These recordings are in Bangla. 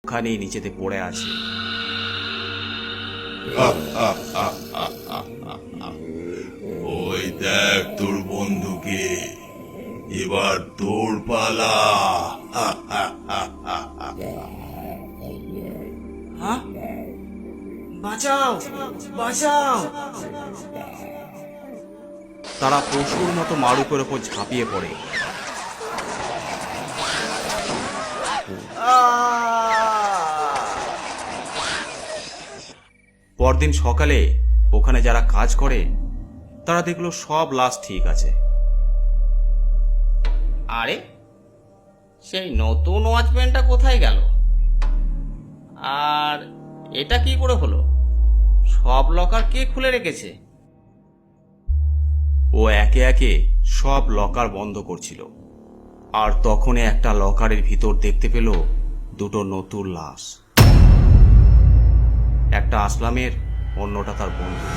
ওখানেই নিচেতে পড়ে আছে। ওই দেখ তোর বন্ধুকে, এবার তোর পালা। হ্যাঁ, বাঁচাও বাঁচাও! তারা পশুর মতো মারুফের ওপর ঝাঁপিয়ে পড়ে। পরদিন সকালে ওখানে যারা কাজ করে তারা দেখলো সব লাশ ঠিক আছে। আরে, সেই নতুন ওয়াচম্যানটা কোথায় গেল? আর এটা কি করে হলো? সব লকার কে খুলে রেখেছে? ও একে একে সব লকার বন্ধ করছিল, আর তখনই একটা লকারের ভিতর দেখতে পেল দুটো নতুন লাশ। একটা আসলামের, অন্যটা তার বন্ধু।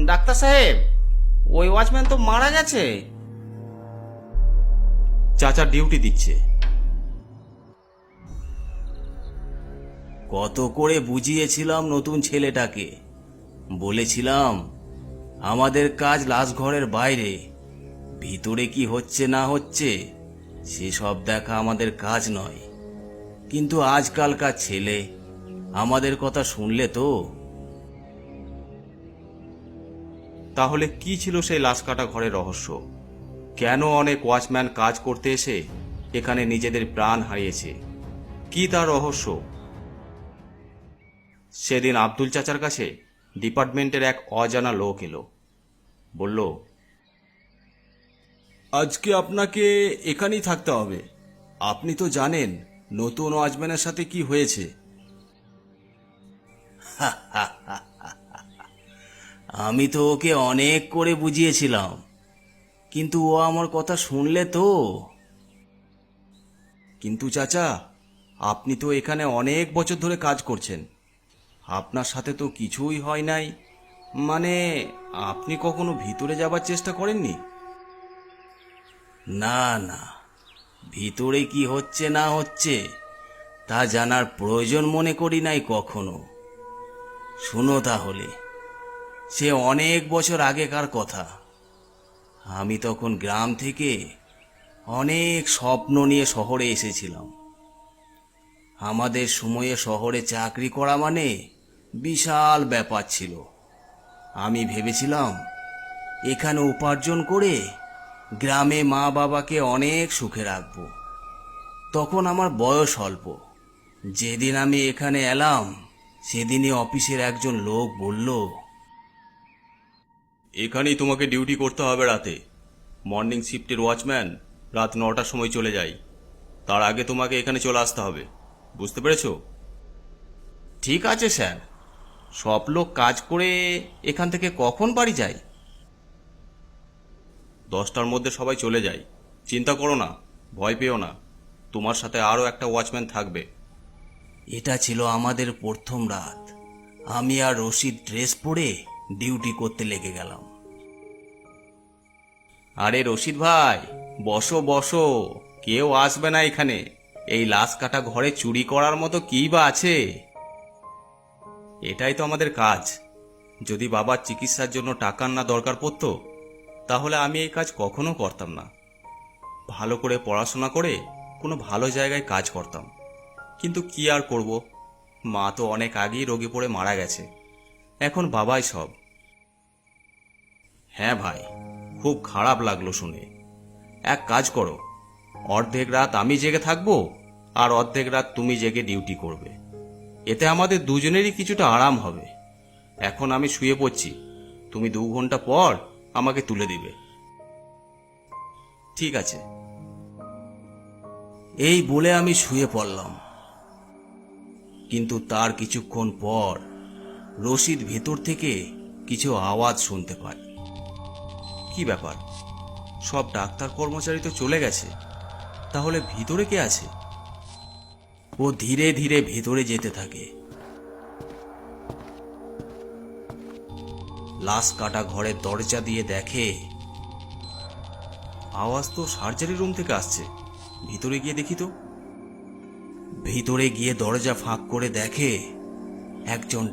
ডাক্তার সাহেব, ওই ওয়াচম্যান তো মারা গেছে। চাচা ডিউটি দিচ্ছে। কত করে বুঝিয়েছিলাম নতুন ছেলেটাকে, বলেছিলাম আমাদের কাজ লাশ ঘরের বাইরে, ভিতরে কি হচ্ছে না হচ্ছে সেসব দেখা আমাদের কাজ নয়। কিন্তু আজকালকার ছেলে আমাদের কথা শুনলে তো। তাহলে কি ছিল সেই লাশ কাটা ঘরের রহস্য? কেন অনেক ওয়াচম্যান কাজ করতে এসে এখানে নিজেদের প্রাণ হারিয়েছে? কি তার রহস্য? সেদিন আব্দুল চাচার কাছে ডিপার্টমেন্টের এক অজানা লোক এলো। বলল, আজকে আপনাকে এখানেই থাকতে হবে। আপনি তো জানেন নতুন ওয়াচম্যানের সাথে কি হয়েছে। আমি তো ওকে অনেক করে বুঝিয়েছিলাম, কিন্তু ও আমার কথা শুনলে তো। কিন্তু চাচা, আপনি তো এখানে অনেক বছর ধরে কাজ করছেন, আপনার সাথে তো কিছুই হয় নাই। মানে, আপনি কখনো ভিতরে যাবার চেষ্টা করেননি? না না, ভিতরে কি হচ্ছে না হচ্ছে তা জানার প্রয়োজন মনে করি নাই কখনো। শুনো তাহলে, সে অনেক বছর আগেকার কথা। আমি তখন গ্রাম থেকে অনেক স্বপ্ন নিয়ে শহরে এসেছিলাম। আমাদের সময়ে শহরে চাকরি করা মানে বিশাল ব্যাপার ছিল। আমি ভেবেছিলাম এখানে উপার্জন করে গ্রামে মা বাবাকে অনেক সুখে রাখব। তখন আমার বয়স অল্প। যেদিন আমি এখানে এলাম সেদিনই অফিসের একজন লোক বলল, এখানেই তোমাকে ডিউটি করতে হবে রাতে। মর্নিং শিফটের ওয়াচম্যান রাত 9টার সময় চলে যায়, তার আগে তোমাকে এখানে চলে আসতে হবে। বুঝতে পেরেছো? ঠিক আছে স্যার। সব লোক কাজ করে এখান থেকে কখন বাড়ি যায়? 10টার মধ্যে সবাই চলে যায়। চিন্তা করো না, ভয় পেও না, তোমার সাথে আরও একটা ওয়াচম্যান থাকবে। এটা ছিল আমাদের প্রথম রাত। আমি আর রশিদ ড্রেস পরে ডিউটি করতে লেগে গেলাম। আরে রশিদ ভাই, বসো বসো, কেউ আসবে না এখানে। এই লাশ কাটা ঘরে চুরি করার মতো কি বা আছে? এটাই তো আমাদের কাজ। যদি বাবার চিকিৎসার জন্য টাকার না দরকার পড়তো তাহলে আমি এই কাজ কখনো করতাম না। ভালো করে পড়াশোনা করে কোনো ভালো জায়গায় কাজ করতাম, কিন্তু কি আর করব, মা তো অনেক আগেই রোগে পড়ে মারা গেছে। এখন বাবাই সব। হ্যাঁ ভাই, খুব খারাপ লাগলো শুনে। এক কাজ করো, অর্ধেক রাত আমি জেগে থাকবো আর অর্ধেক রাত তুমি জেগে ডিউটি করবে। এতে আমাদের দুজনেরই কিছুটা আরাম হবে। এখন আমি শুয়ে পড়ছি, তুমি 2 ঘন্টা পর আমাকে তুলে দিবে। ঠিক আছে। এই বলে আমি শুয়ে পড়লাম। কিন্তু তার কিছুক্ষণ পর রশিদ ভেতর থেকে কিছু আওয়াজ শুনতে পায়। কি ব্যাপার? সব ডাক্তার কর্মচারী তো চলে গেছে, তাহলে ভিতরে কে আছে? ও ধীরে ধীরে ভেতরে যেতে থাকে। লাশ কাটা ঘরের দরজা দিয়ে দেখে আওয়াজ তো সার্জারি রুম থেকে আসছে। ভিতরে গিয়ে দেখি তো। ভিতরে গিয়ে দরজা ফাঁক করে দেখে একজন